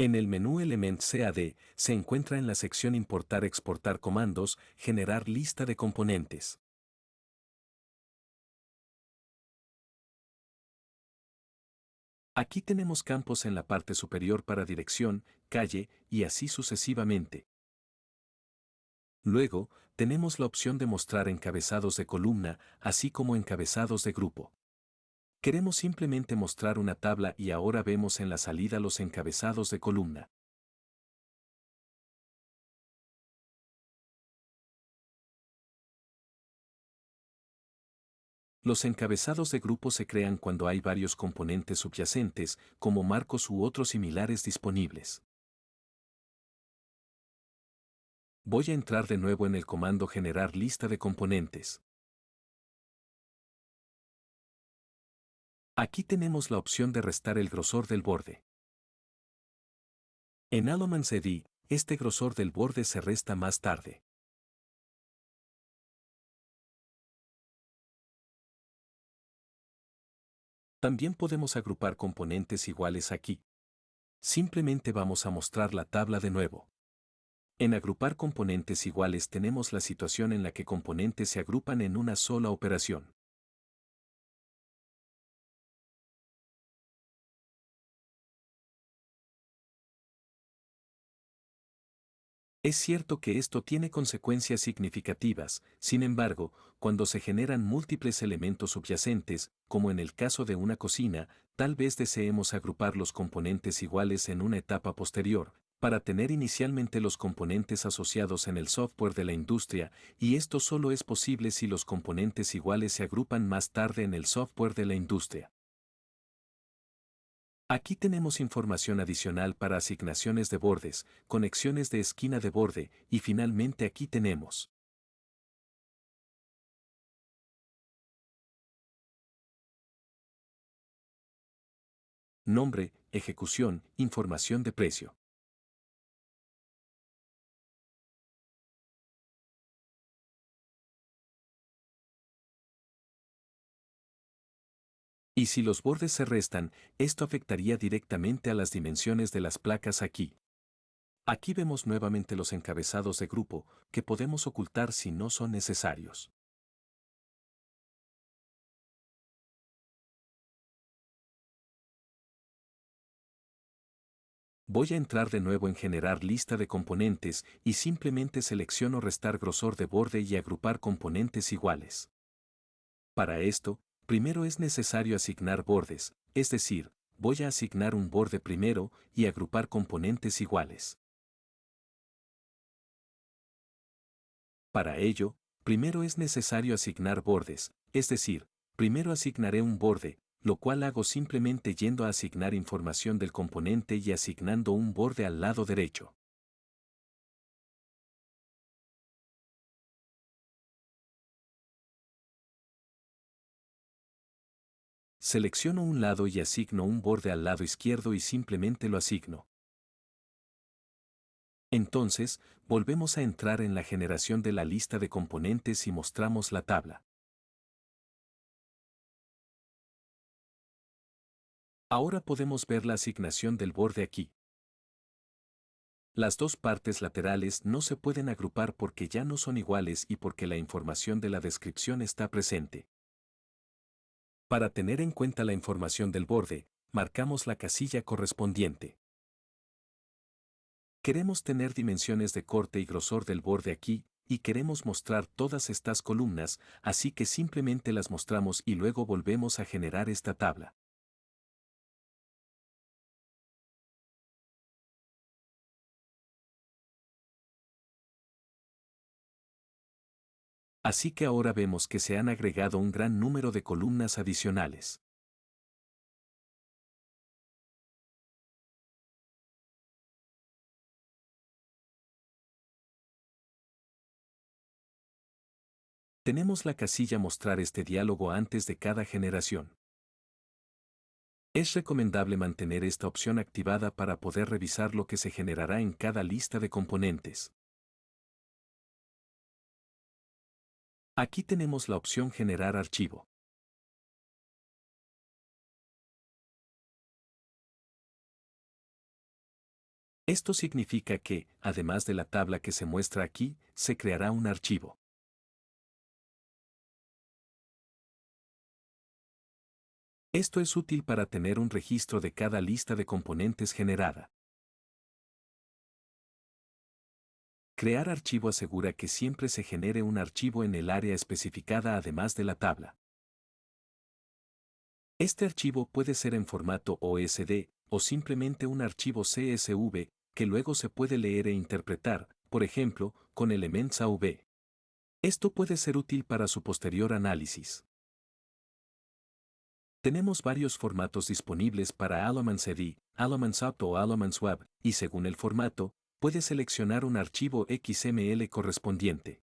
En el menú Element CAD se encuentra en la sección Importar-Exportar comandos, Generar lista de componentes. Aquí tenemos campos en la parte superior para dirección, calle y así sucesivamente. Luego, tenemos la opción de mostrar encabezados de columna, así como encabezados de grupo. Queremos simplemente mostrar una tabla y ahora vemos en la salida los encabezados de columna. Los encabezados de grupo se crean cuando hay varios componentes subyacentes, como marcos u otros similares disponibles. Voy a entrar de nuevo en el comando Generar lista de componentes. Aquí tenemos la opción de restar el grosor del borde. En Elements ED, este grosor del borde se resta más tarde. También podemos agrupar componentes iguales aquí. Simplemente vamos a mostrar la tabla de nuevo. En agrupar componentes iguales tenemos la situación en la que componentes se agrupan en una sola operación. Es cierto que esto tiene consecuencias significativas, sin embargo, cuando se generan múltiples elementos subyacentes, como en el caso de una cocina, tal vez deseemos agrupar los componentes iguales en una etapa posterior, para tener inicialmente los componentes asociados en el software de la industria, y esto solo es posible si los componentes iguales se agrupan más tarde en el software de la industria. Aquí tenemos información adicional para asignaciones de bordes, conexiones de esquina de borde y finalmente aquí tenemos nombre, ejecución, información de precio. Y si los bordes se restan, esto afectaría directamente a las dimensiones de las placas aquí. Aquí vemos nuevamente los encabezados de grupo, que podemos ocultar si no son necesarios. Voy a entrar de nuevo en Generar lista de componentes y simplemente selecciono Restar grosor de borde y agrupar componentes iguales. Para esto, primero es necesario asignar bordes, es decir, voy a asignar un borde primero y agrupar componentes iguales. Para ello, primero es necesario asignar bordes, es decir, primero asignaré un borde, lo cual hago simplemente yendo a asignar información del componente y asignando un borde al lado derecho. Selecciono un lado y asigno un borde al lado izquierdo y simplemente lo asigno. Entonces, volvemos a entrar en la generación de la lista de componentes y mostramos la tabla. Ahora podemos ver la asignación del borde aquí. Las dos partes laterales no se pueden agrupar porque ya no son iguales y porque la información de la descripción está presente. Para tener en cuenta la información del borde, marcamos la casilla correspondiente. Queremos tener dimensiones de corte y grosor del borde aquí, y queremos mostrar todas estas columnas, así que simplemente las mostramos y luego volvemos a generar esta tabla. Así que ahora vemos que se han agregado un gran número de columnas adicionales. Tenemos la casilla Mostrar este diálogo antes de cada generación. Es recomendable mantener esta opción activada para poder revisar lo que se generará en cada lista de componentes. Aquí tenemos la opción Generar archivo. Esto significa que, además de la tabla que se muestra aquí, se creará un archivo. Esto es útil para tener un registro de cada lista de componentes generada. Crear archivo asegura que siempre se genere un archivo en el área especificada además de la tabla. Este archivo puede ser en formato OSD o simplemente un archivo CSV que luego se puede leer e interpretar, por ejemplo, con Elements AV. Esto puede ser útil para su posterior análisis. Tenemos varios formatos disponibles para Alamance CD, Alamance Apt o Alamance Web, y según el formato, puede seleccionar un archivo XML correspondiente.